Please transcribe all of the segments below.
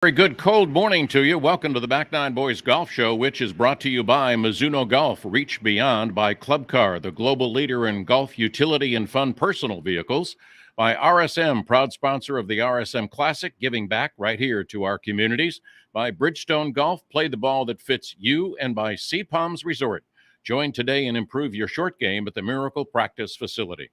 Very good cold morning to you. Welcome to the Back Nine Boys Golf Show, which is brought to you by Mizuno Golf. Reach Beyond by Club Car, the global leader in golf utility and fun personal vehicles. By RSM, proud sponsor of the RSM Classic, giving back right here to our communities. By Bridgestone Golf, play the ball that fits you. And by Sea Palms Resort. Join today and improve your short game at the Miracle Practice Facility.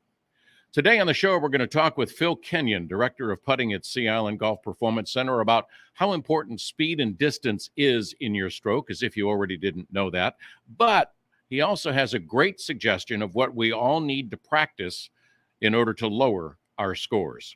Today on the show, we're going to talk with Phil Kenyon, Director of Putting at Sea Island Golf Performance Center, about how important speed and distance is in your stroke, as if you already didn't know that. But he also has a great suggestion of what we all need to practice in order to lower our scores.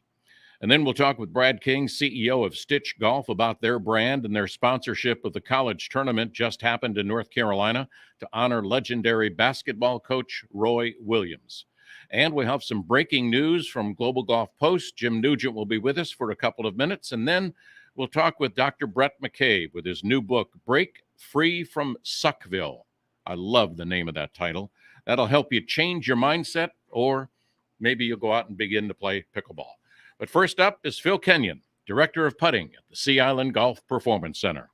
And then we'll talk with Brad King, CEO of Stitch Golf, about their brand and their sponsorship of the college tournament just happened in North Carolina to honor legendary basketball coach Roy Williams. And we have some breaking news from Global Golf Post. Jim Nugent will be with us for a couple of minutes. And then we'll talk with Dr. Brett McCabe with his new book, Break Free from Suckville. I love the name of that title. That'll help you change your mindset, or maybe you'll go out and begin to play pickleball. But first up is Phil Kenyon, Director of Putting at the Sea Island Golf Performance Center.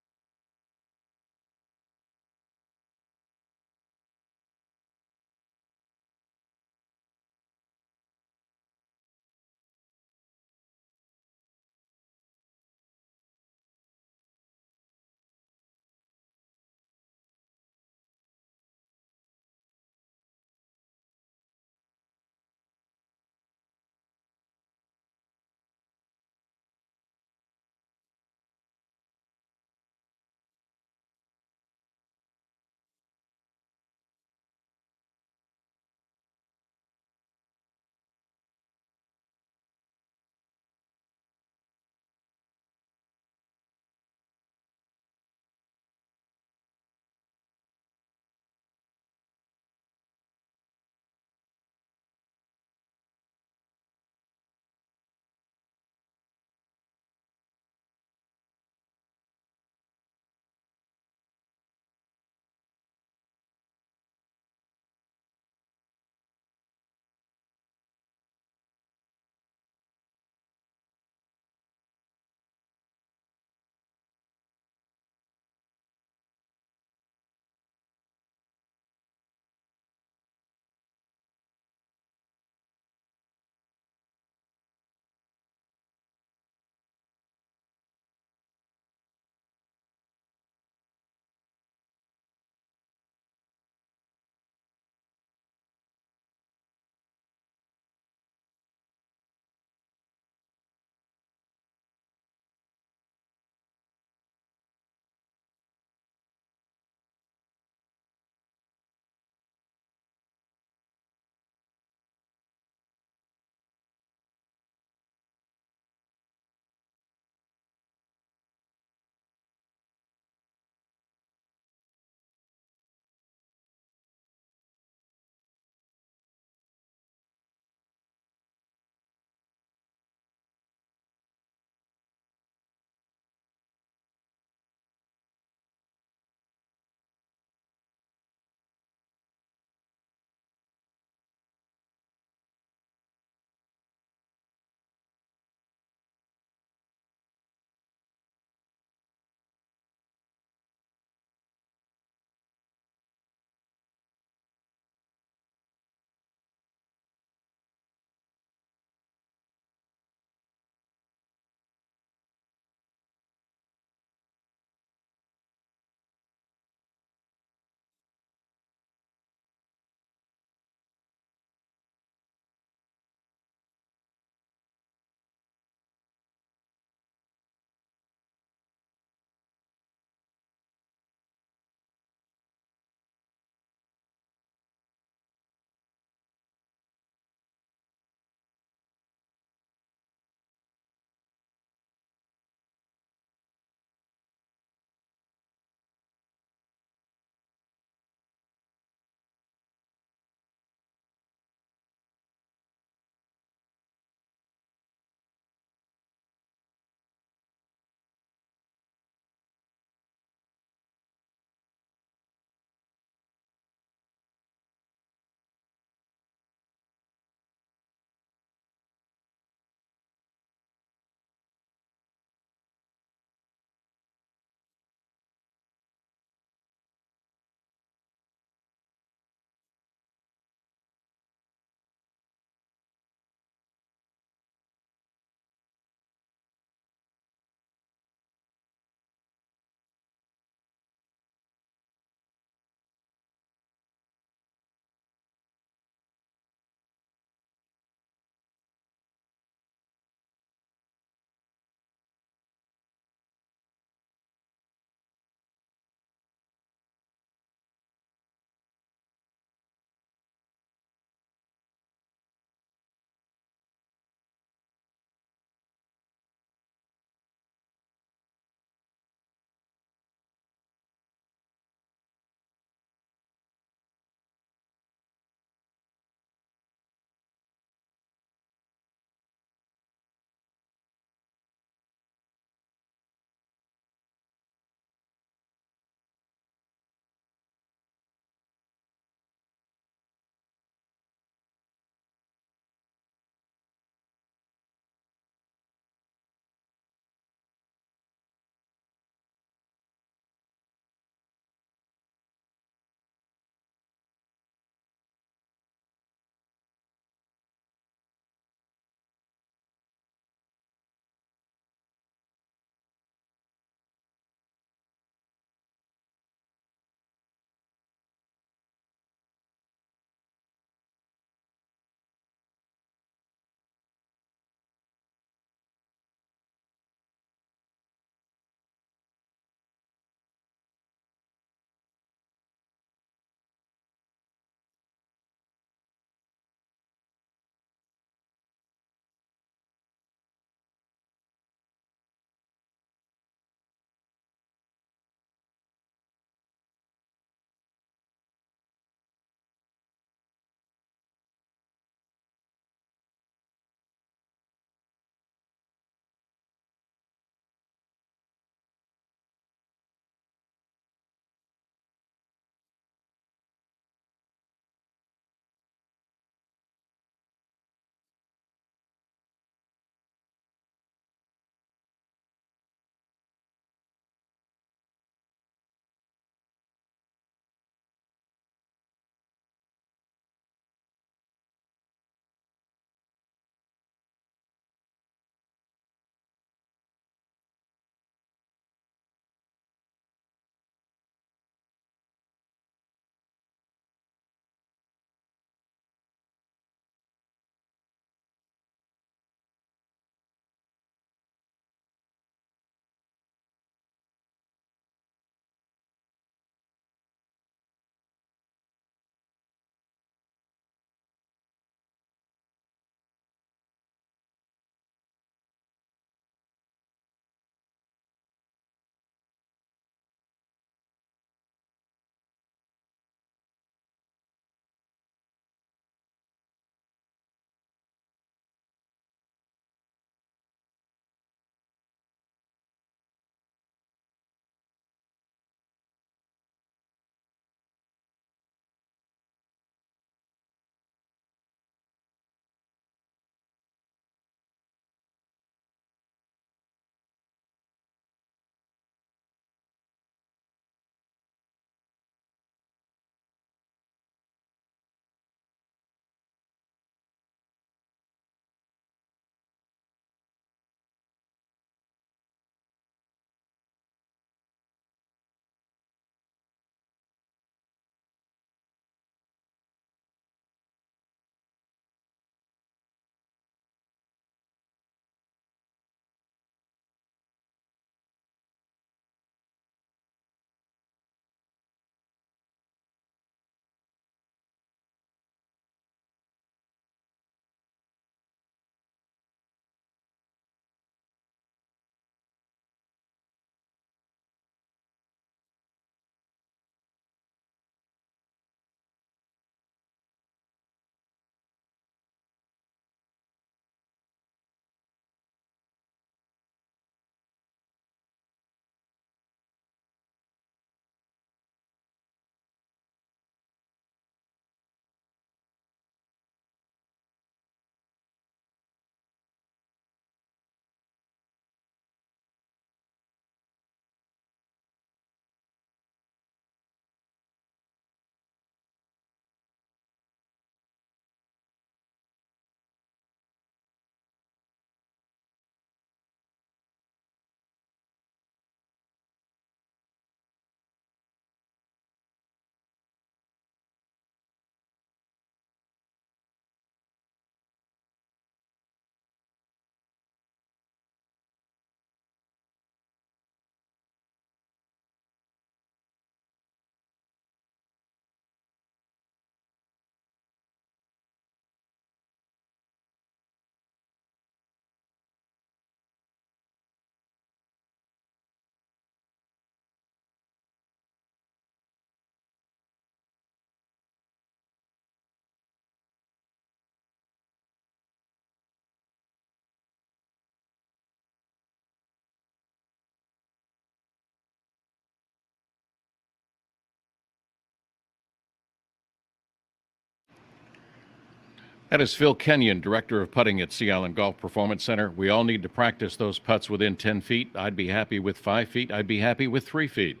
That is Phil Kenyon, Director of Putting at Sea Island Golf Performance Center. We all need to practice those putts within 10 feet. I'd be happy with 5 feet. I'd be happy with 3 feet.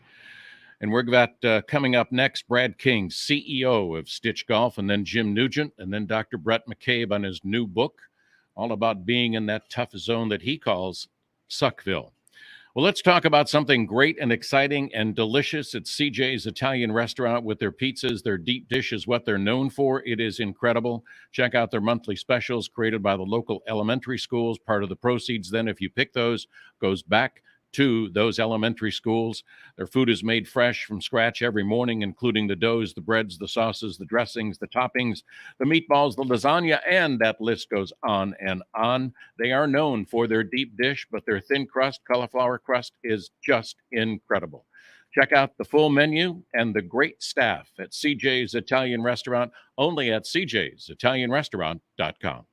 And we're got coming up next Brad King, CEO of Stitch Golf, and then Jim Nugent, and then Dr. Brett McCabe on his new book, all about being in that tough zone that he calls Suckville. Well, let's talk about something great and exciting and delicious. It's CJ's Italian Restaurant with their pizzas. Their deep dish is what they're known for. It is incredible. Check out their monthly specials created by the local elementary schools. Part of the proceeds, then, if you pick those, goes back to those elementary schools. Their food is made fresh from scratch every morning, including the doughs, the breads, the sauces, the dressings, the toppings, the meatballs, the lasagna, and that list goes on and on. They are known for their deep dish, but their thin crust, cauliflower crust, is just incredible. Check out the full menu and the great staff at CJ's Italian Restaurant, only at cjsitalianrestaurant.com.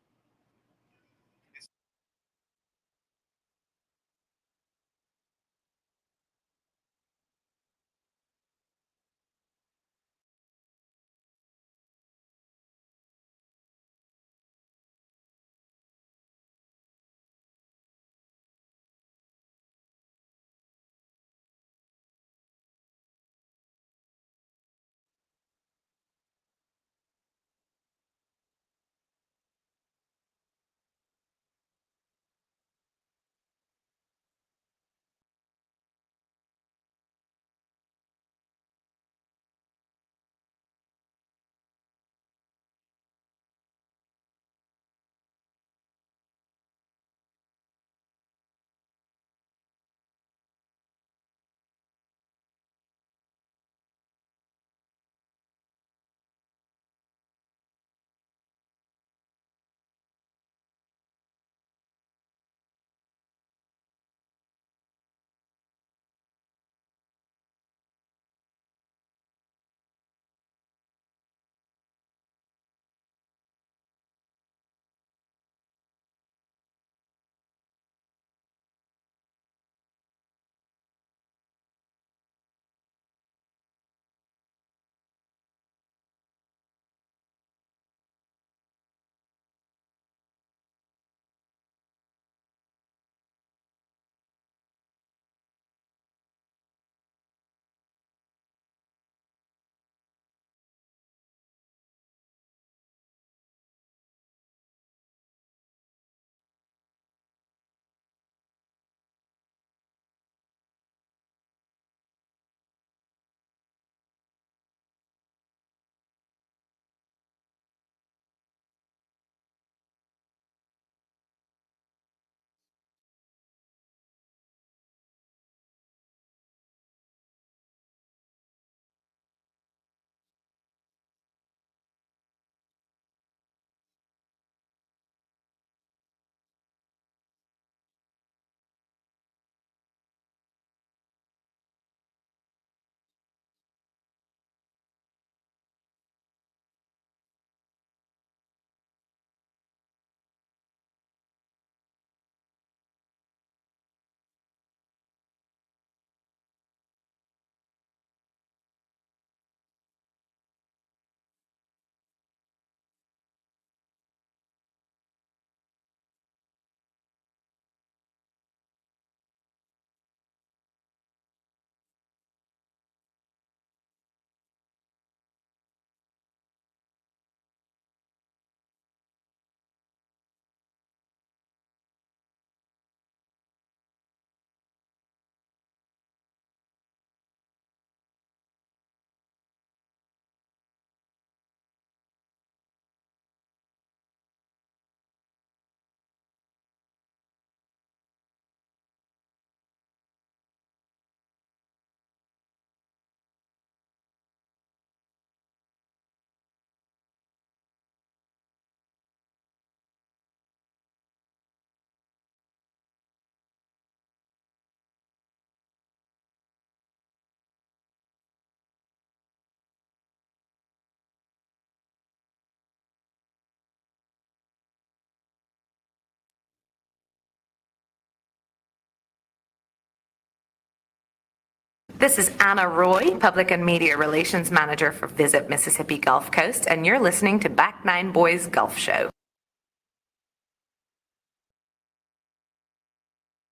This is Anna Roy, Public and Media Relations Manager for Visit Mississippi Gulf Coast, and you're listening to Back Nine Boys Golf Show.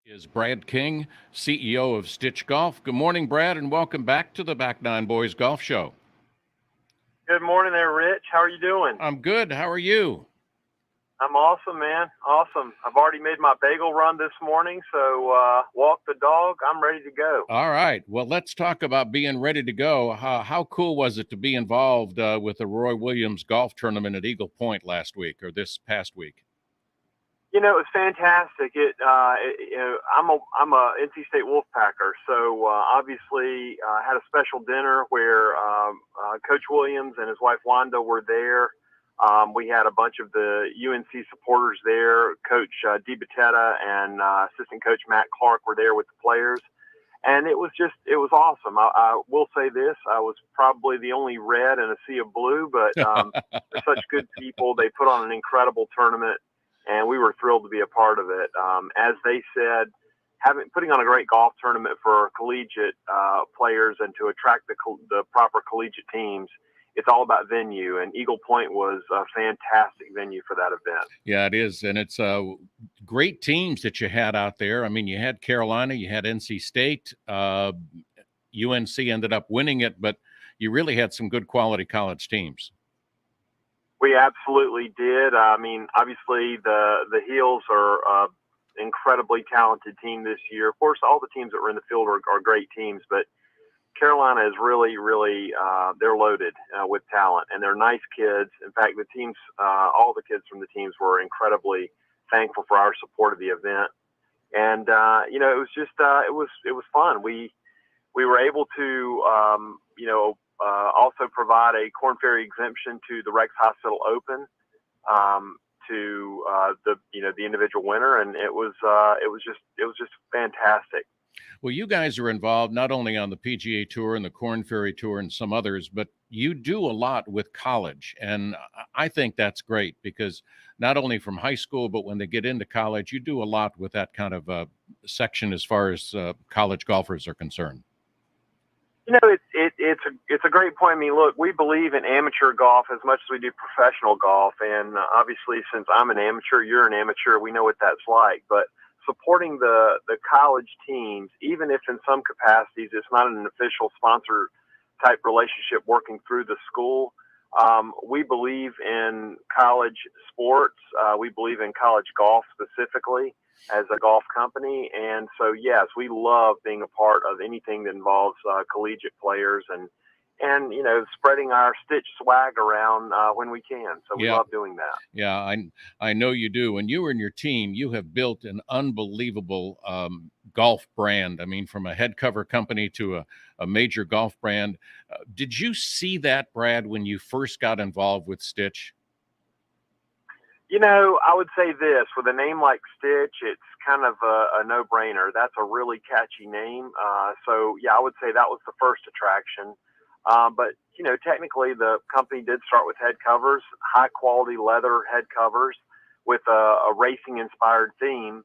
Is Brad King, CEO of Stitch Golf. Good morning, Brad, and welcome back to the Back Nine Boys Golf Show. Good morning there, Rich. How are you doing? I'm good. How are you? I'm awesome, man. Awesome. I've already made my bagel run this morning, so walk the dog. I'm ready to go. All right. Well, let's talk about being ready to go. How cool was it to be involved with the Roy Williams golf tournament at Eagle Point last week or this past week? You know, it was fantastic. I'm a NC State Wolfpacker, so obviously had a special dinner where Coach Williams and his wife Wanda were there. We had a bunch of the UNC supporters there. Coach DiBattista and assistant coach Matt Clark were there with the players. And it was awesome. I will say this, I was probably the only red in a sea of blue, but they're such good people. They put on an incredible tournament, and we were thrilled to be a part of it. As they said, putting on a great golf tournament for collegiate players and to attract the proper collegiate teams, it's all about venue, and Eagle Point was a fantastic venue for that event. Yeah, it is, and it's great teams that you had out there. I mean, you had Carolina, you had NC State, UNC ended up winning it, but you really had some good quality college teams. We absolutely did. I mean, obviously the Heels are an incredibly talented team this year. Of course, all the teams that were in the field are great teams, but Carolina is really, they're loaded with talent, and they're nice kids. In fact, the teams, all the kids from the teams were incredibly thankful for our support of the event. And, it was just, it was fun. We were able to, also provide a Korn Ferry exemption to the Rex Hospital Open, to the individual winner. And it was just fantastic. Well, you guys are involved not only on the PGA Tour and the Korn Ferry Tour and some others, but you do a lot with college. And I think that's great because not only from high school, but when they get into college, you do a lot with that kind of section as far as college golfers are concerned. You know, it's a great point. I mean, look, we believe in amateur golf as much as we do professional golf. And obviously, since I'm an amateur, you're an amateur, we know what that's like. But supporting the college teams, even if in some capacities it's not an official sponsor type relationship working through the school, we believe in college sports. We believe in college golf specifically as a golf company. And so, yes, we love being a part of anything that involves collegiate players and spreading our Stitch swag around when we can. So we love doing that. Yeah, I know you do. And you and your team, you have built an unbelievable golf brand. I mean, from a head cover company to a major golf brand. Did you see that, Brad, when you first got involved with Stitch? You know, I would say this, with a name like Stitch, it's kind of a no-brainer. That's a really catchy name. So, yeah, I would say that was the first attraction. But, technically the company did start with head covers, high-quality leather head covers with a racing-inspired theme.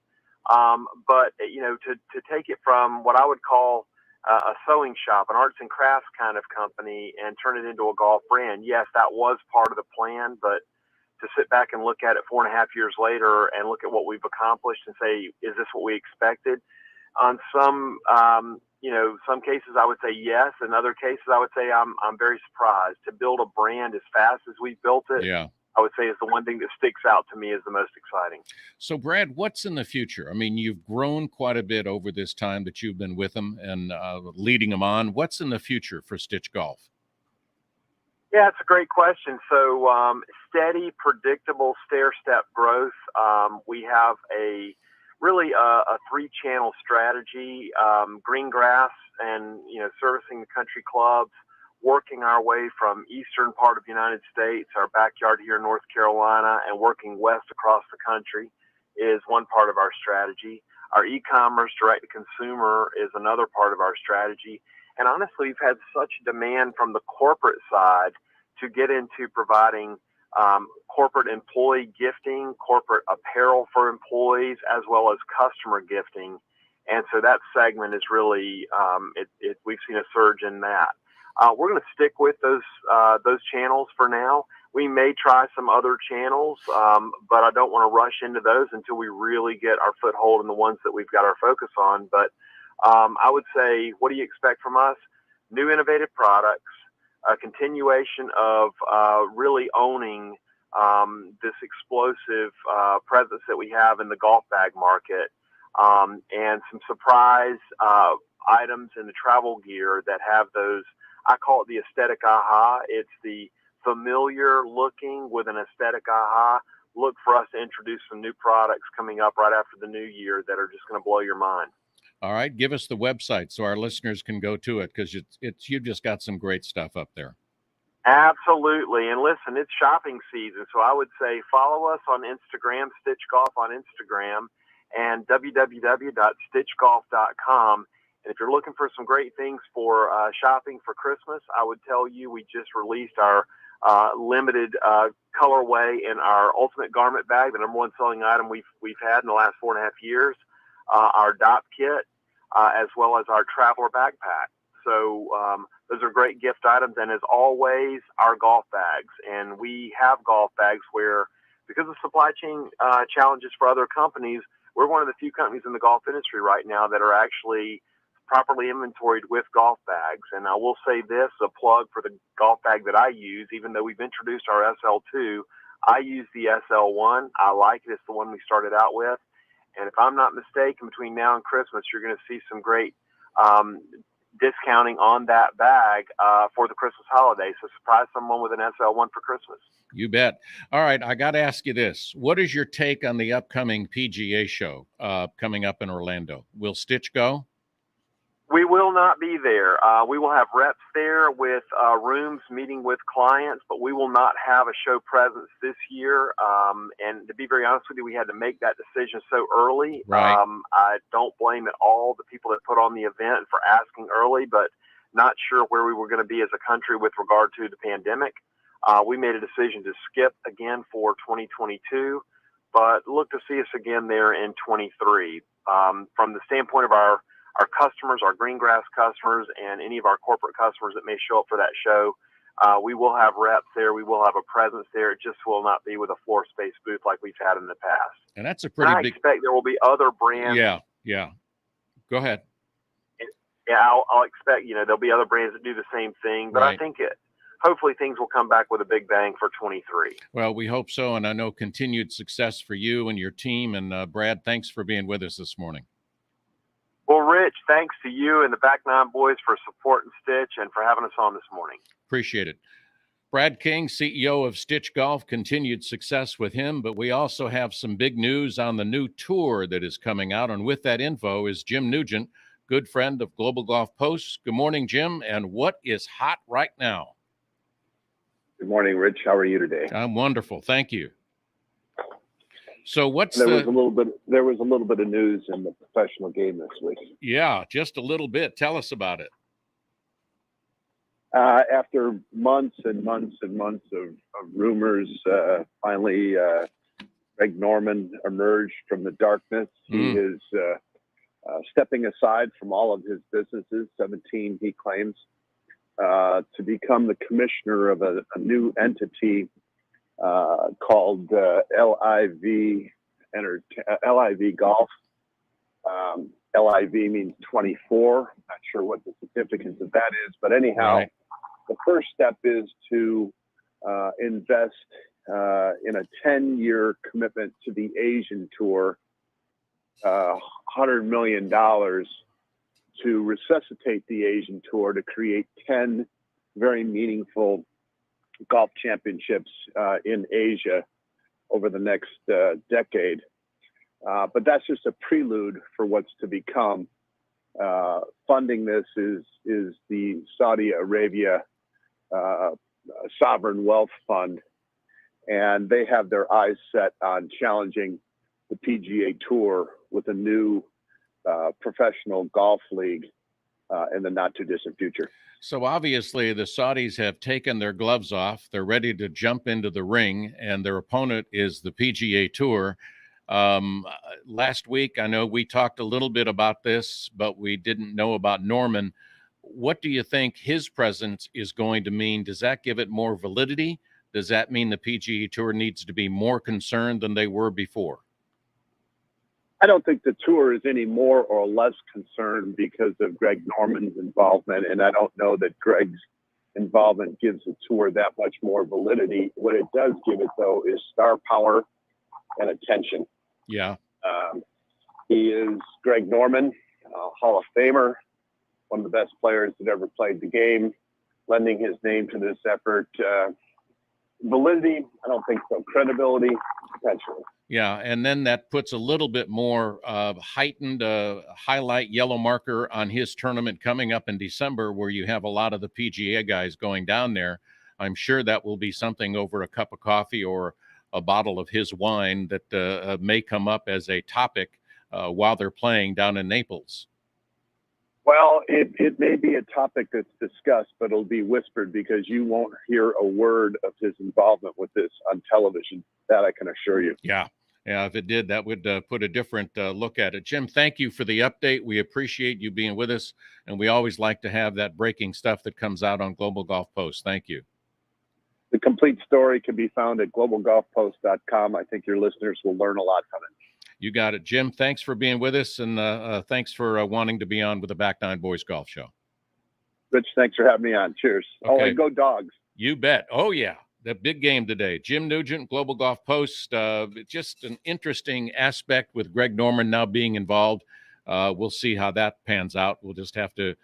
But, to take it from what I would call a sewing shop, an arts and crafts kind of company, and turn it into a golf brand, yes, that was part of the plan, but to sit back and look at it 4.5 years later and look at what we've accomplished and say, is this what we expected? On some cases I would say yes. In other cases I would say I'm very surprised. To build a brand as fast as we built it, yeah, I would say is the one thing that sticks out to me as the most exciting. So, Brad, what's in the future? I mean, you've grown quite a bit over this time that you've been with them and leading them on. What's in the future for Stitch Golf? Yeah, it's a great question. So steady, predictable stair-step growth. We have a 3-channel strategy, green grass and, servicing the country clubs, working our way from eastern part of the United States, our backyard here in North Carolina, and working west across the country is one part of our strategy. Our e-commerce direct-to-consumer is another part of our strategy. And honestly, we've had such demand from the corporate side to get into providing corporate employee gifting, corporate apparel for employees, as well as customer gifting. And so that segment is really, we've seen a surge in that. We're going to stick with those channels for now. We may try some other channels, but I don't want to rush into those until we really get our foothold in the ones that we've got our focus on. But I would say, what do you expect from us? New innovative products, a continuation of really owning this explosive presence that we have in the golf bag market, and some surprise items in the travel gear that have those, I call it the aesthetic aha. It's the familiar looking with an aesthetic aha. Look for us to introduce some new products coming up right after the new year that are just going to blow your mind. All right, give us the website so our listeners can go to it, because you've just got some great stuff up there. Absolutely. And listen, it's shopping season. So I would say follow us on Instagram, Stitch Golf on Instagram, and www.stitchgolf.com. And if you're looking for some great things for shopping for Christmas, I would tell you we just released our limited colorway in our Ultimate Garment Bag, the number one selling item we've had in the last 4.5 years, our DOP kit, as well as our Traveler Backpack. So those are great gift items. And as always, our golf bags. And we have golf bags where, because of supply chain challenges for other companies, we're one of the few companies in the golf industry right now that are actually properly inventoried with golf bags. And I will say this, a plug for the golf bag that I use, even though we've introduced our SL2, I use the SL1. I like it. It's the one we started out with. And if I'm not mistaken, between now and Christmas, you're going to see some great discounting on that bag for the Christmas holiday. So surprise someone with an SL1 for Christmas. You bet. All right, I got to ask you this. What is your take on the upcoming PGA show coming up in Orlando? Will Stitch go? We will not be there. We will have reps there with rooms meeting with clients, but we will not have a show presence this year. And to be very honest with you, we had to make that decision so early. Right. I don't blame at all the people that put on the event for asking early, but not sure where we were going to be as a country with regard to the pandemic. We made a decision to skip again for 2022, but look to see us again there in 23. From the standpoint of our customers, our green grass customers, and any of our corporate customers that may show up for that show, we will have reps there. We will have a presence there. It just will not be with a floor space booth like we've had in the past. And that's a pretty big... I expect there will be other brands. Yeah. Go ahead. Yeah, I'll expect, there'll be other brands that do the same thing, but right. I think hopefully things will come back with a big bang for 23. Well, we hope so. And I know continued success for you and your team. And Brad, thanks for being with us this morning. Well, Rich, thanks to you and the Back Nine Boys for supporting Stitch and for having us on this morning. Appreciate it. Brad King, CEO of Stitch Golf, continued success with him, but we also have some big news on the new tour that is coming out. And with that info is Jim Nugent, good friend of Global Golf Post. Good morning, Jim. And what is hot right now? Good morning, Rich. How are you today? I'm wonderful. Thank you. So there was a little bit of news in the professional game this week. Yeah, just a little bit. Tell us about it. After months and months and months of rumors, finally Greg Norman emerged from the darkness. He is stepping aside from all of his businesses, 17 he claims, to become the commissioner of a new entity called LIV Golf. LIV means 24. I'm not sure what the significance of that is, but anyhow, right. The first step is to invest in a 10-year commitment to the Asian Tour, $100 million to resuscitate the Asian Tour, to create 10 very meaningful golf championships in Asia over the next decade. But that's just a prelude for what's to become. Funding this is the Saudi Arabia Sovereign Wealth Fund, and they have their eyes set on challenging the PGA Tour with a new professional golf league in the not too distant future. So obviously the Saudis have taken their gloves off. They're ready to jump into the ring, and their opponent is the PGA Tour. Last week, I know we talked a little bit about this, but we didn't know about Norman. What do you think his presence is going to mean? Does that give it more validity? Does that mean the PGA Tour needs to be more concerned than they were before? I don't think the tour is any more or less concerned because of Greg Norman's involvement, and I don't know that Greg's involvement gives the tour that much more validity. What it does give it, though, is star power and attention. Yeah. He is Greg Norman, Hall of Famer, one of the best players that ever played the game, lending his name to this effort. Validity, I don't think so. Credibility, potentially. Yeah, and then that puts a little bit more heightened highlight yellow marker on his tournament coming up in December, where you have a lot of the PGA guys going down there. I'm sure that will be something over a cup of coffee or a bottle of his wine that may come up as a topic while they're playing down in Naples. Well, it may be a topic that's discussed, but it'll be whispered because you won't hear a word of his involvement with this on television. That I can assure you. Yeah. Yeah, if it did, that would put a different look at it. Jim, thank you for the update. We appreciate you being with us, and we always like to have that breaking stuff that comes out on Global Golf Post. Thank you. The complete story can be found at globalgolfpost.com. I think your listeners will learn a lot from it. You got it. Jim, thanks for being with us, and thanks for wanting to be on with the Back Nine Boys Golf Show. Rich, thanks for having me on. Cheers. Okay. Oh, and go Dogs. You bet. Oh, yeah. The big game today. Jim Nugent, Global Golf Post. Just an interesting aspect with Greg Norman now being involved. We'll see how that pans out. We'll just have to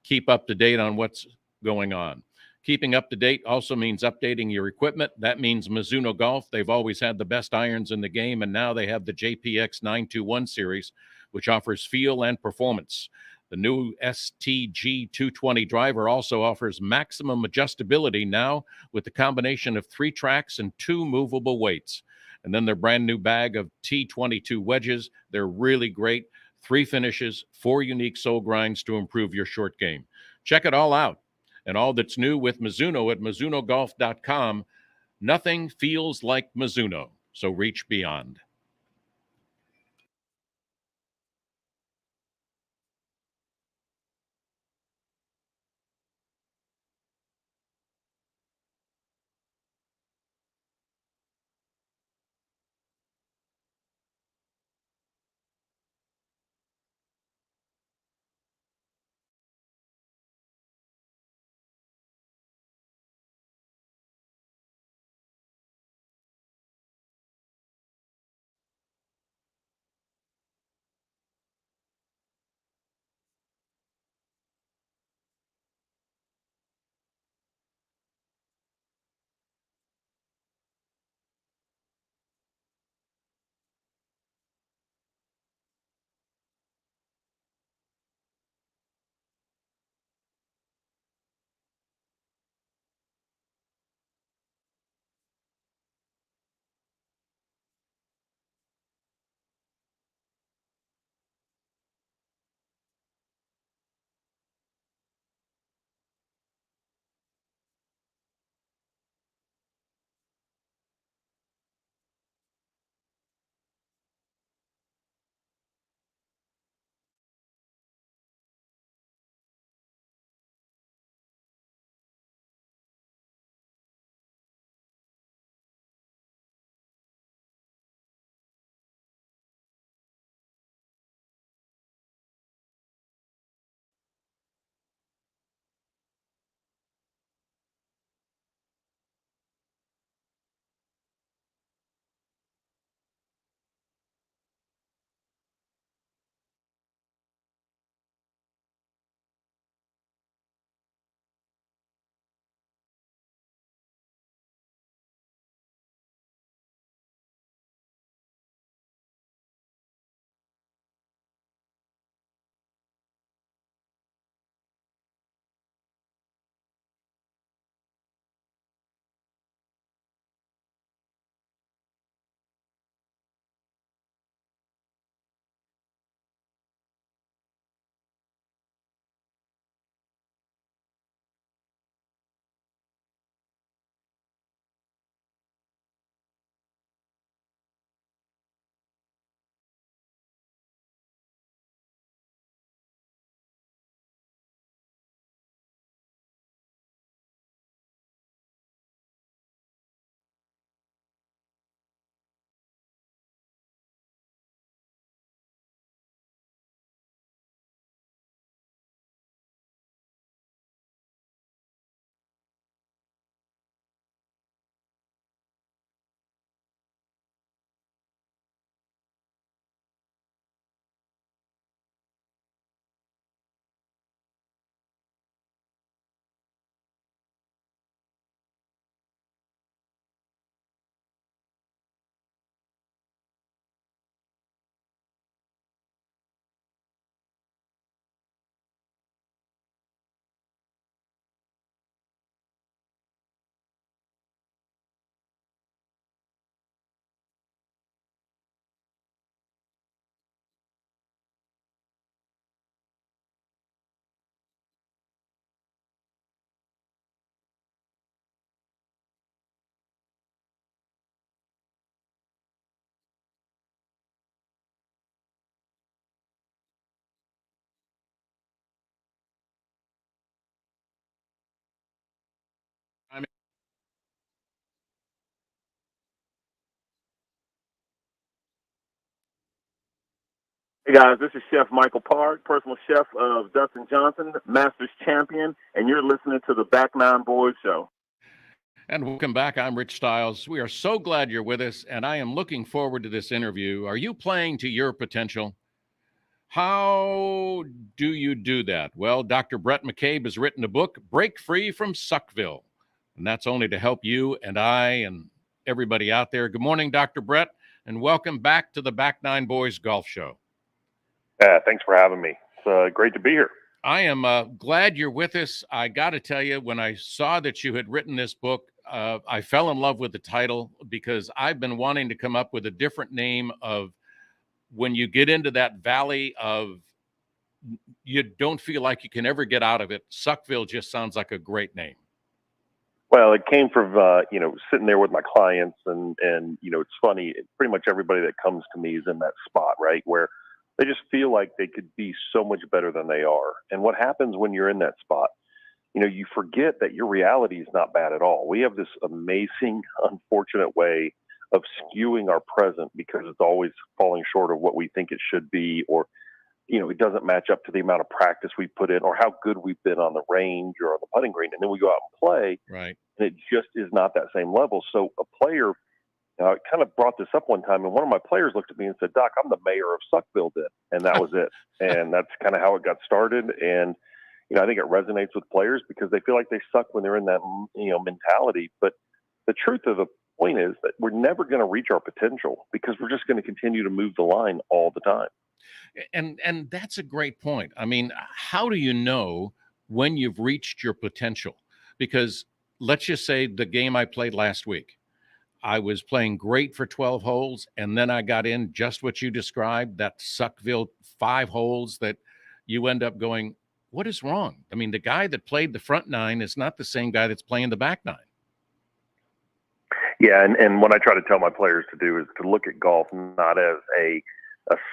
keep up to date on what's going on. Keeping up to date also means updating your equipment. That means Mizuno Golf. They've always had the best irons in the game, and now they have the JPX 921 series, which offers feel and performance. The new STG 220 driver also offers maximum adjustability now with the combination of 3 tracks and 2 movable weights. And then their brand new bag of T22 wedges. They're really great. 3 finishes, 4 unique sole grinds to improve your short game. Check it all out. And all that's new with Mizuno at MizunoGolf.com. Nothing feels like Mizuno, so reach beyond. Hey guys, this is Chef Michael Park, personal chef of Dustin Johnson, Masters champion, and you're listening to the Back Nine Boys Show. And welcome back. I'm Rich Stiles. We are so glad you're with us, and I am looking forward to this interview. Are you playing to your potential? How do you do that? Well, Dr. Brett McCabe has written a book, Break Free from Suckville, and that's only to help you and I and everybody out there. Good morning, Dr. Brett, and welcome back to the Back Nine Boys Golf Show. Thanks for having me. It's great to be here. I am glad you're with us. I got to tell you, when I saw that you had written this book, I fell in love with the title because I've been wanting to come up with a different name of when you get into that valley of you don't feel like you can ever get out of it. Suckville just sounds like a great name. Well, it came from, sitting there with my clients and it's funny. Pretty much everybody that comes to me is in that spot, right, where they just feel like they could be so much better than they are. And what happens when you're in that spot? You forget that your reality is not bad at all. We have this amazing, unfortunate way of skewing our present because it's always falling short of what we think it should be, or, it doesn't match up to the amount of practice we put in or how good we've been on the range or on the putting green. And then we go out and play, right, and it just is not that same level. So a player, I kind of brought this up one time, and one of my players looked at me and said, "Doc, I'm the mayor of Suckville then." And that was it. And that's kind of how it got started. And, I think it resonates with players because they feel like they suck when they're in that, mentality. But the truth of the point is that we're never going to reach our potential because we're just going to continue to move the line all the time. And that's a great point. I mean, how do you know when you've reached your potential? Because let's just say the game I played last week, I was playing great for 12 holes, and then I got in just what you described, that Suckville 5 holes that you end up going, what is wrong? I mean, the guy that played the front 9 is not the same guy that's playing the back 9. Yeah, and what I try to tell my players to do is to look at golf not as a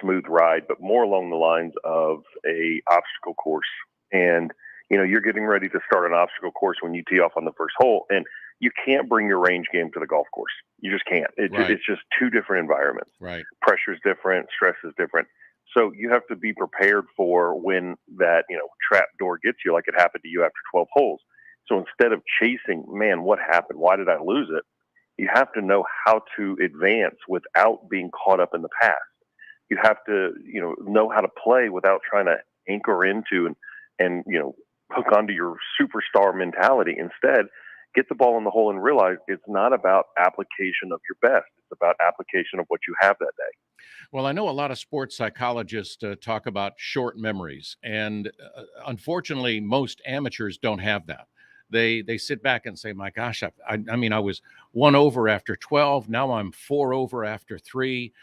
smooth ride, but more along the lines of a obstacle course. And, you're getting ready to start an obstacle course when you tee off on the first hole, and you can't bring your range game to the golf course. You just can't. It's just two different environments. Right. Pressure is different. Stress is different. So you have to be prepared for when that, trap door gets you, like it happened to you after 12 holes. So instead of chasing, man, what happened? Why did I lose it? You have to know how to advance without being caught up in the past. You have to, know how to play without trying to anchor into and hook onto your superstar mentality. Instead, get the ball in the hole and realize it's not about application of your best. It's about application of what you have that day. Well, I know a lot of sports psychologists talk about short memories, and unfortunately, most amateurs don't have that. They sit back and say, "My gosh, I was 1 over after 12. Now I'm 4 over after 3.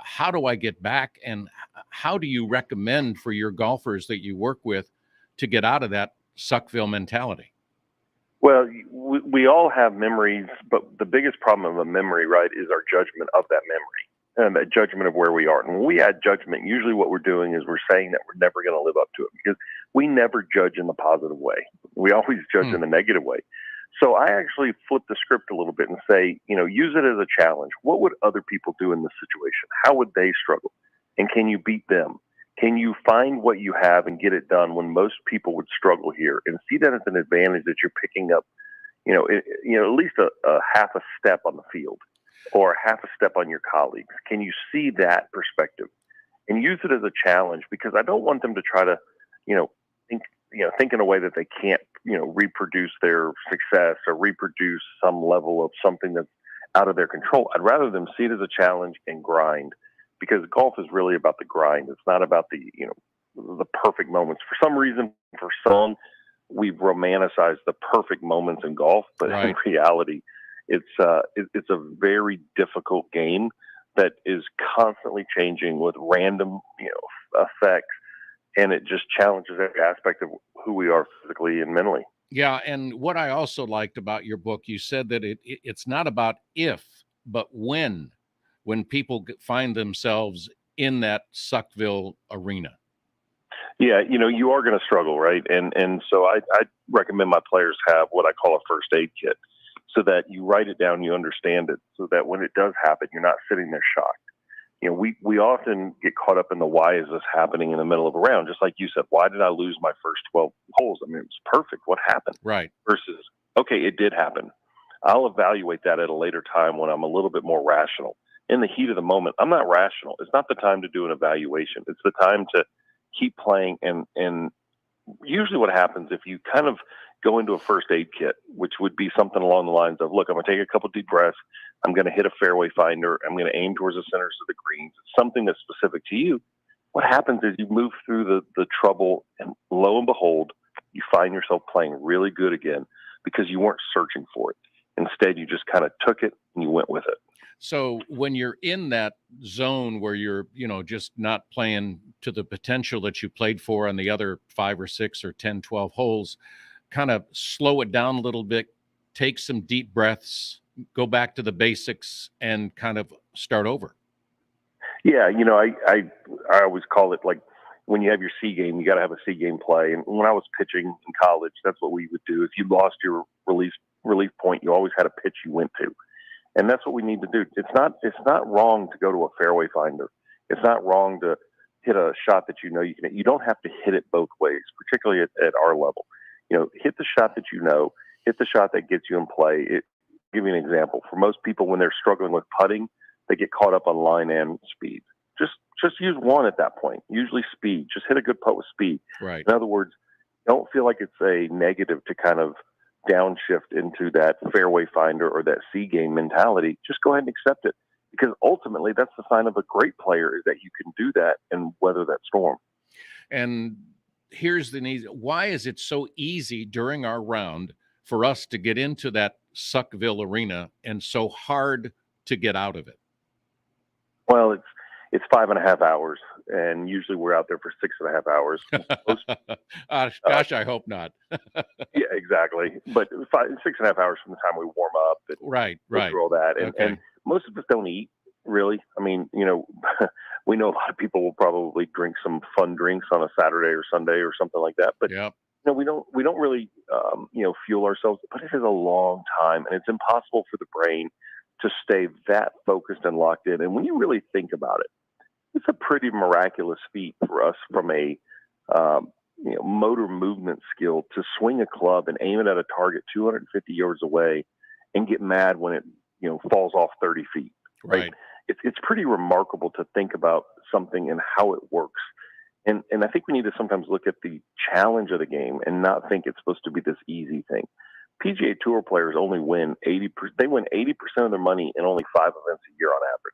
How do I get back?" And how do you recommend for your golfers that you work with to get out of that Suckville mentality? Well, we all have memories, but the biggest problem of a memory, right, is our judgment of that memory and that judgment of where we are. And when we add judgment, usually what we're doing is we're saying that we're never going to live up to it because we never judge in the positive way. We always judge in the negative way. So I actually flip the script a little bit and say, use it as a challenge. What would other people do in this situation? How would they struggle? And can you beat them? Can you find what you have and get it done when most people would struggle here, and see that as an advantage that you're picking up, at least a half a step on the field or half a step on your colleagues? Can you see that perspective and use it as a challenge? Because I don't want them to try to, think in a way that they can't, reproduce their success or reproduce some level of something that's out of their control. I'd rather them see it as a challenge and grind. Because golf is really about the grind. It's not about the perfect moments. For some reason, for some, we've romanticized the perfect moments in golf, but in reality, it's a very difficult game that is constantly changing with random effects, and it just challenges every aspect of who we are physically and mentally. Yeah, and what I also liked about your book, you said that it's not about if, but when people find themselves in that Suckville arena. Yeah, you are going to struggle, right? And so I recommend my players have what I call a first aid kit, so that you write it down, you understand it, so that when it does happen, you're not sitting there shocked. we often get caught up in the why is this happening in the middle of a round, just like you said. Why did I lose my first 12 holes? I mean, it was perfect. What happened? Right. Versus, okay, it did happen. I'll evaluate that at a later time when I'm a little bit more rational. In the heat of the moment, I'm not rational. It's not the time to do an evaluation. It's the time to keep playing. And usually what happens if you kind of go into a first aid kit, which would be something along the lines of, look, I'm going to take a couple deep breaths. I'm going to hit a fairway finder. I'm going to aim towards the centers of the greens. It's something that's specific to you. What happens is you move through the trouble, and lo and behold, you find yourself playing really good again because you weren't searching for it. Instead, you just kind of took it and you went with it. So when you're in that zone where you're, just not playing to the potential that you played for on the other 5 or 6 or 10, 12 holes, kind of slow it down a little bit, take some deep breaths, go back to the basics, and kind of start over. Yeah, I always call it like when you have your C game, you got to have a C game play. And when I was pitching in college, that's what we would do. If you lost your relief point, you always had a pitch you went to. And that's what we need to do. It's not wrong to go to a fairway finder. It's not wrong to hit a shot that you can hit. You don't have to hit it both ways, particularly at our level. Hit the shot that hit the shot that gets you in play. Give you an example. For most people, when they're struggling with putting, they get caught up on line and speed. Just use one at that point. Usually speed. Just hit a good putt with speed. Right. In other words, don't feel like it's a negative to kind of downshift into that fairway finder or that C game mentality. Just go ahead and accept it, because ultimately that's the sign of a great player, is that you can do that and weather that storm. And here's the need. Why is it so easy during our round for us to get into that Suckville arena and so hard to get out of it? Well, it's 5.5 hours, and usually we're out there for 6.5 hours. Gosh, I hope not. Yeah, exactly. But 6.5 hours from the time we warm up. Right. Through all that. And most of us don't eat, really. I mean, we know a lot of people will probably drink some fun drinks on a Saturday or Sunday or something like that. But yep. we don't really fuel ourselves. But it is a long time, and it's impossible for the brain to stay that focused and locked in. And when you really think about it, it's a pretty miraculous feat for us from a motor movement skill to swing a club and aim it at a target 250 yards away and get mad when it falls off 30 feet. Right. It's pretty remarkable to think about something and how it works. And I think we need to sometimes look at the challenge of the game and not think it's supposed to be this easy thing. PGA Tour players only win 80%. They win 80% of their money in only 5 events a year on average.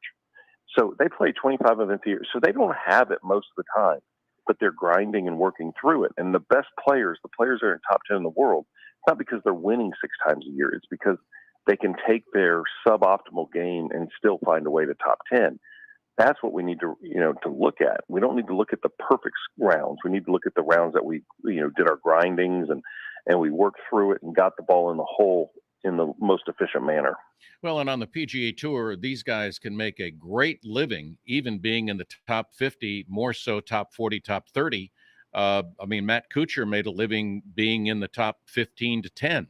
So they play 25 events a year. So they don't have it most of the time, but they're grinding and working through it. And the best players, the players that are in top 10 in the world, it's not because they're winning 6 times a year. It's because they can take their suboptimal game and still find a way to top 10. That's what we need to look at. We don't need to look at the perfect rounds. We need to look at the rounds that we, did our grindings and we worked through it and got the ball in the hole in the most efficient manner. Well, and on the PGA Tour, these guys can make a great living, even being in the top 50, more so top 40, top 30. Matt Kuchar made a living being in the top 15 to 10.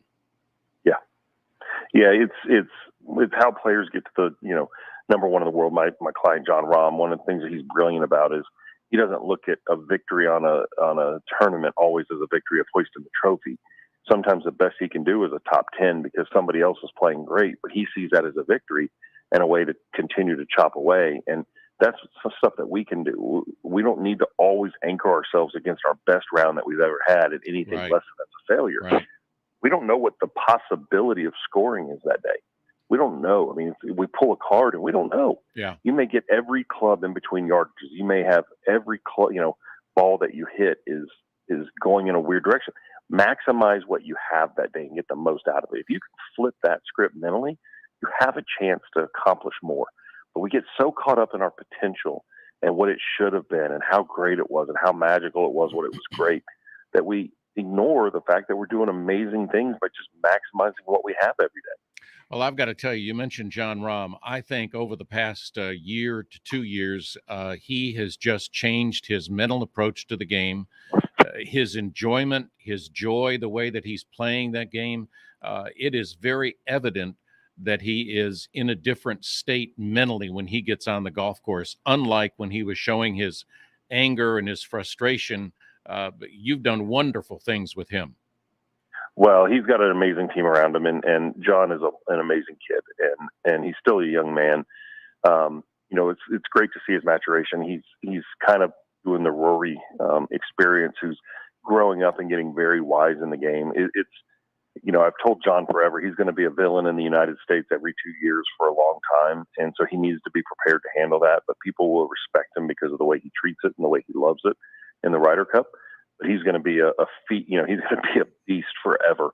Yeah, it's how players get to the number one in the world. My client John Rahm, one of the things that he's brilliant about is he doesn't look at a victory on a tournament always as a victory of hoisting the trophy. Sometimes the best he can do is a top 10 because somebody else is playing great, but he sees that as a victory and a way to continue to chop away. And that's some stuff that we can do. We don't need to always anchor ourselves against our best round that we've ever had at anything less than that's a failure. Right. We don't know what the possibility of scoring is that day. We don't know. I mean, we pull a card and we don't know. Yeah. You may get every club in between yardages. You may have every ball that you hit is going in a weird direction. Maximize what you have that day and get the most out of it. If you can flip that script mentally, you have a chance to accomplish more. But we get so caught up in our potential and what it should have been and how great it was and how magical it was, what it was great, that we ignore the fact that we're doing amazing things by just maximizing what we have every day. Well, I've got to tell you mentioned John Rahm. I think over the past year to 2 years, he has just changed his mental approach to the game, his enjoyment, his joy, the way that he's playing that game. It is very evident that he is in a different state mentally when he gets on the golf course, unlike when he was showing his anger and his frustration. But you've done wonderful things with him. Well, he's got an amazing team around him, and John is an amazing kid, and he's still a young man. It's great to see his maturation. He's kind of doing the Rory experience, who's growing up and getting very wise in the game. I've told John forever he's going to be a villain in the United States every 2 years for a long time, and so he needs to be prepared to handle that. But people will respect him because of the way he treats it and the way he loves it in the Ryder Cup. But he's going to be he's going to be a beast forever.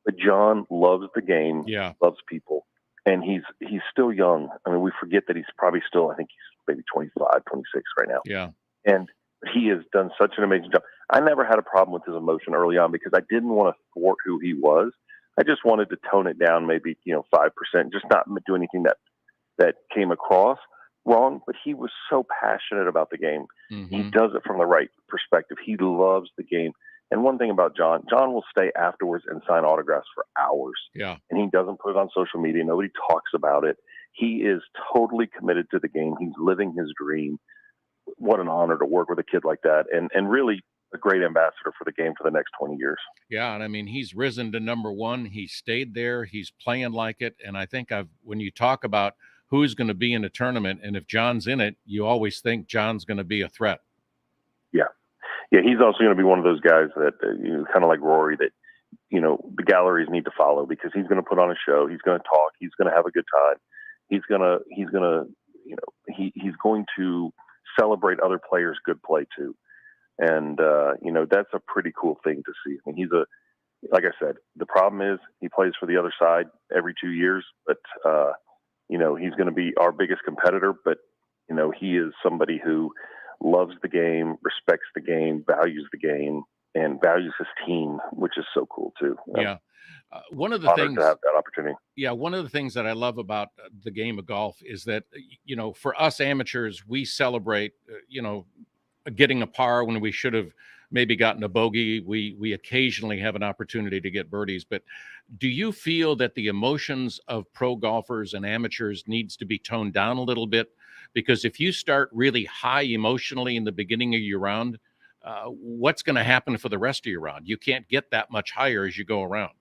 But John loves the game, loves people, and he's still young. I mean, we forget that he's probably still, I think he's maybe 25, 26 right now. Yeah. And he has done such an amazing job. I never had a problem with his emotion early on because I didn't want to thwart who he was. I just wanted to tone it down maybe, 5%, just not do anything that came across wrong. But he was so passionate about the game. Mm-hmm. He does it from the right perspective. He loves the game. And one thing about John will stay afterwards and sign autographs for hours. Yeah. And he doesn't put it on social media. Nobody talks about it. He is totally committed to the game. He's living his dream. What an honor to work with a kid like that, and really a great ambassador for the game for the next 20 years. Yeah, and I mean, he's risen to number one. He stayed there. He's playing like it. And I think when you talk about who's going to be in a tournament, and if John's in it, you always think John's going to be a threat. Yeah, he's also going to be one of those guys that, kind of like Rory, that, the galleries need to follow because he's going to put on a show. He's going to talk. He's going to have a good time. He's going to celebrate other players' good play too. And, that's a pretty cool thing to see. I mean, like I said, the problem is he plays for the other side every 2 years, but, he's going to be our biggest competitor, but, he is somebody who loves the game, respects the game, values the game, and values his team, which is so cool too. Yeah. One of the things to have that opportunity. Yeah, one of the things that I love about the game of golf is that, for us amateurs, we celebrate, getting a par when we should have maybe gotten a bogey. We occasionally have an opportunity to get birdies. But do you feel that the emotions of pro golfers and amateurs needs to be toned down a little bit? Because if you start really high emotionally in the beginning of your round, what's going to happen for the rest of your round? You can't get that much higher as you go around.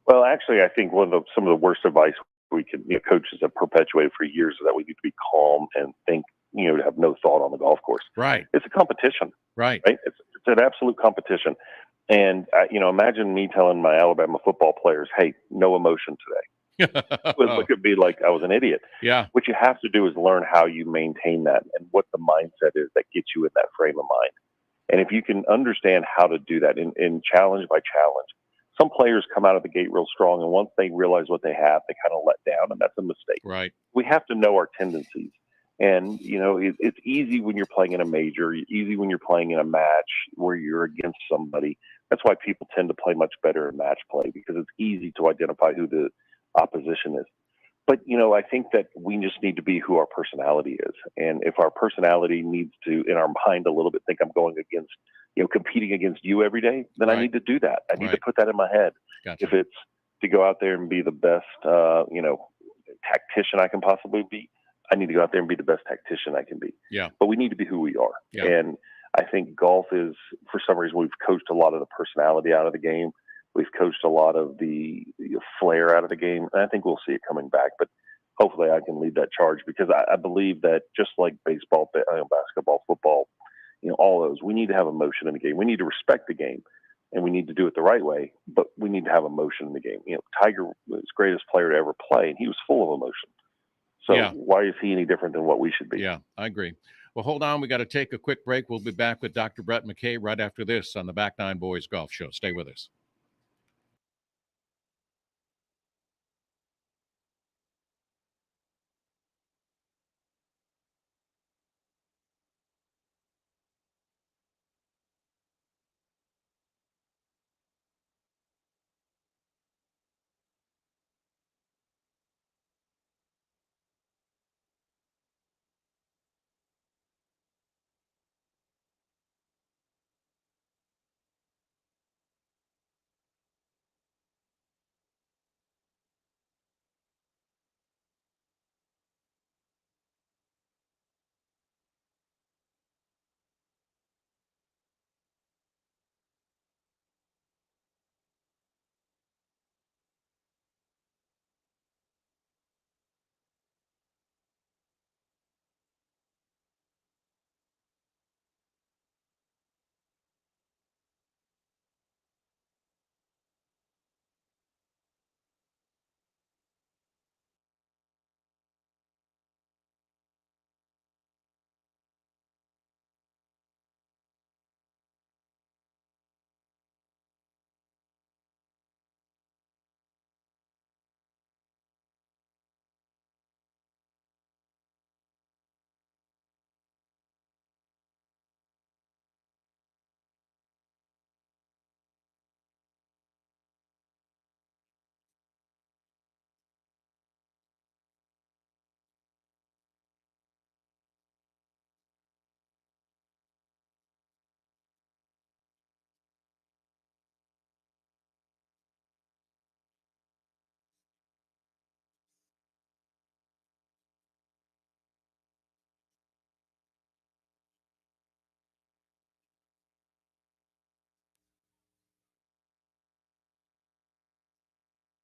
Well, actually, I think some of the worst advice we could, coaches have perpetuated for years is that we need to be calm and think, to have no thought on the golf course. Right. It's a competition. Right. It's an absolute competition. And, imagine me telling my Alabama football players, hey, no emotion today. Would look at me like I was an idiot. Yeah. What you have to do is learn how you maintain that and what the mindset is that gets you in that frame of mind. And if you can understand how to do that in challenge by challenge, some players come out of the gate real strong, and once they realize what they have, they kind of let down, and that's a mistake. Right. We have to know our tendencies. And, it's easy when you're playing in a major, easy when you're playing in a match where you're against somebody. That's why people tend to play much better in match play, because it's easy to identify who the opposition is. But, I think that we just need to be who our personality is. And if our personality needs to, in our mind a little bit, think I'm going against, competing against you every day, then Right. I need to do that. I need Right. to put that in my head. Gotcha. If it's to go out there and be the best, tactician I can possibly be, I need to go out there and be the best tactician I can be. Yeah. But we need to be who we are. Yeah. And I think golf is, for some reason, we've coached a lot of the personality out of the game. We've coached a lot of the flair out of the game. And I think we'll see it coming back. But hopefully I can lead that charge, because I believe that just like baseball, basketball, football, all those, we need to have emotion in the game. We need to respect the game, and we need to do it the right way, but we need to have emotion in the game. Tiger was the greatest player to ever play, and he was full of emotion. So Yeah. why is he any different than what we should be? Yeah, I agree. Well, hold on. We got to take a quick break. We'll be back with Dr. Brett McKay right after this on the Back Nine Boys Golf Show. Stay with us.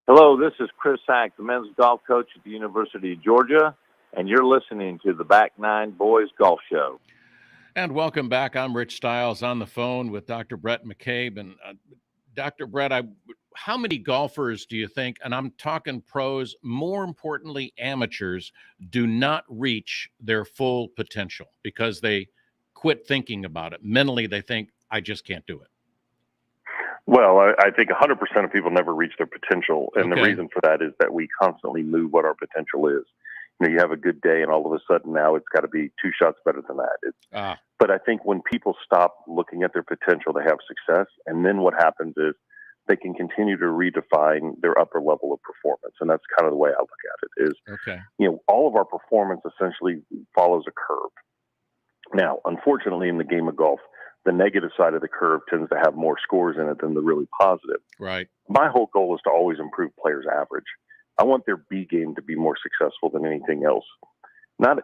Hello, this is Chris Hack, the men's golf coach at the University of Georgia, and you're listening to the Back Nine Boys Golf Show. And welcome back. I'm Rich Stiles on the phone with Dr. Brett McCabe. And Dr. Brett, how many golfers do you think, and I'm talking pros, more importantly, amateurs, do not reach their full potential because they quit thinking about it? Mentally, they think, I just can't do it. Well, I think 100% of people never reach their potential. And the reason for that is that we constantly move what our potential is. You have a good day and all of a sudden now it's got to be 2 shots better than that. But I think when people stop looking at their potential, they have success. And then what happens is they can continue to redefine their upper level of performance. And that's kind of the way I look at it is, all of our performance essentially follows a curve. Now, unfortunately, in the game of golf, the negative side of the curve tends to have more scores in it than the really positive. Right. My whole goal is to always improve players' average. I want their B game to be more successful than anything else.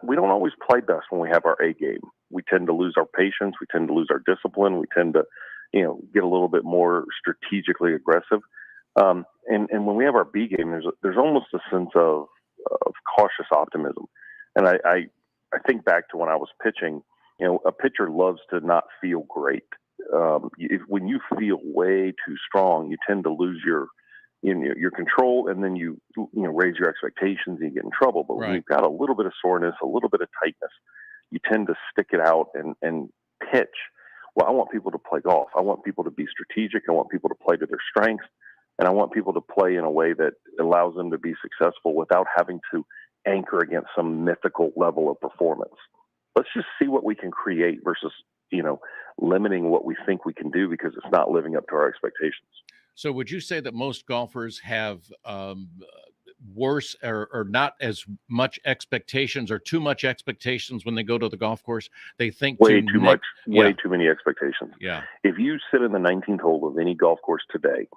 We don't always play best when we have our A game. We tend to lose our patience. We tend to lose our discipline. We tend to, get a little bit more strategically aggressive. And when we have our B game, there's almost a sense of cautious optimism. And I think back to when I was pitching. A pitcher loves to not feel great. When you feel way too strong, you tend to lose your control, and then you raise your expectations and you get in trouble. But when you've got a little bit of soreness, a little bit of tightness, you tend to stick it out and pitch. Well, I want people to play golf. I want people to be strategic. I want people to play to their strengths, and I want people to play in a way that allows them to be successful without having to anchor against some mythical level of performance. Let's just see what we can create versus, limiting what we think we can do because it's not living up to our expectations. So would you say that most golfers have worse or not as much expectations or too much expectations when they go to the golf course? They think way too many expectations. Yeah. If you sit in the 19th hole of any golf course today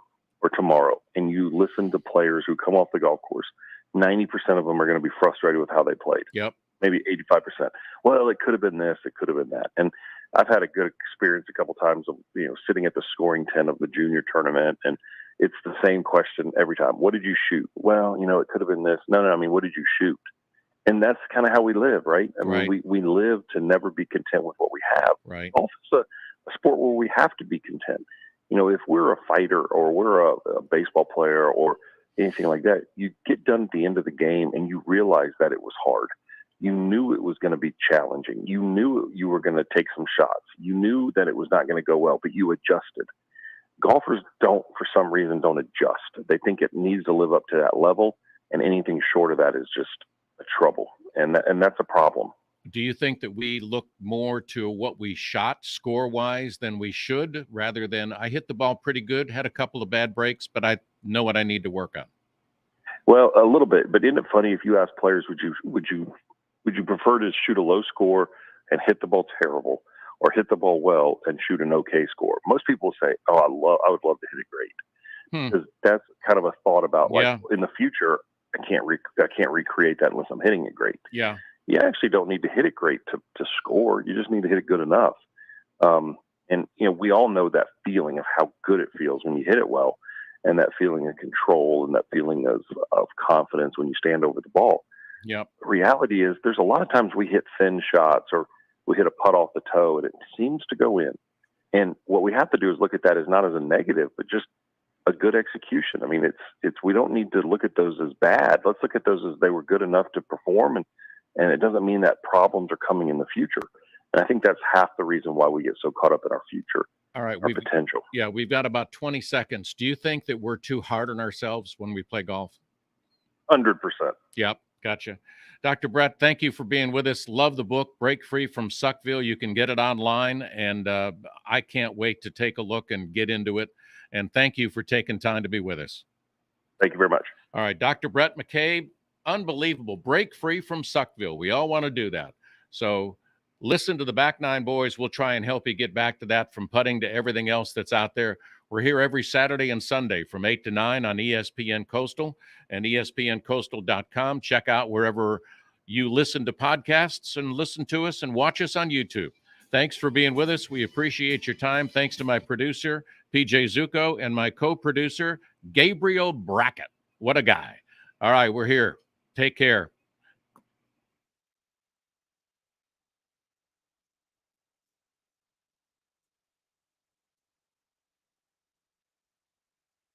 or tomorrow and you listen to players who come off the golf course, 90% of them are going to be frustrated with how they played. Yep. Maybe 85%. Well, it could have been this, it could have been that. And I've had a good experience a couple times of, sitting at the scoring tent of the junior tournament, and it's the same question every time. What did you shoot? Well, it could have been this. No, I mean, what did you shoot? And that's kind of how we live, right? I mean, we live to never be content with what we have. Right. Golf is a sport where we have to be content. If we're a fighter or we're a baseball player or anything like that, you get done at the end of the game and you realize that it was hard. You knew it was going to be challenging. You knew you were going to take some shots. You knew that it was not going to go well, but you adjusted. Golfers for some reason, don't adjust. They think it needs to live up to that level, and anything short of that is just a trouble, and that's a problem. Do you think that we look more to what we shot score-wise than we should, rather than I hit the ball pretty good, had a couple of bad breaks, but I know what I need to work on? Well, a little bit, but isn't it funny if you ask players, would you prefer to shoot a low score and hit the ball terrible, or hit the ball well and shoot an okay score? Most people say, "Oh, I would love to hit it great," because that's kind of a thought about in the future. I can't recreate that unless I'm hitting it great. Yeah, you actually don't need to hit it great to score. You just need to hit it good enough. And we all know that feeling of how good it feels when you hit it well, and that feeling of control and that feeling of confidence when you stand over the ball. Yep. The reality is there's a lot of times we hit thin shots or we hit a putt off the toe and it seems to go in. And what we have to do is look at that as not as a negative, but just a good execution. I mean, we don't need to look at those as bad. Let's look at those as they were good enough to perform. And it doesn't mean that problems are coming in the future. And I think that's half the reason why we get so caught up in our future. All right. Our potential. Yeah. We've got about 20 seconds. Do you think that we're too hard on ourselves when we play golf? 100%. Yep. Gotcha. Dr. Brett, thank you for being with us. Love the book, Break Free from Suckville. You can get it online, and I can't wait to take a look and get into it. And thank you for taking time to be with us. Thank you very much. All right, Dr. Brett McCabe, unbelievable. Break free from Suckville. We all want to do that. So listen to the Back Nine Boys. We'll try and help you get back to that, from putting to everything else that's out there. We're here every Saturday and Sunday from 8 to 9 on ESPN Coastal and ESPNcoastal.com. Check out wherever you listen to podcasts and listen to us and watch us on YouTube. Thanks for being with us. We appreciate your time. Thanks to my producer, PJ Zuko, and my co-producer, Gabriel Brackett. What a guy. All right, we're here. Take care.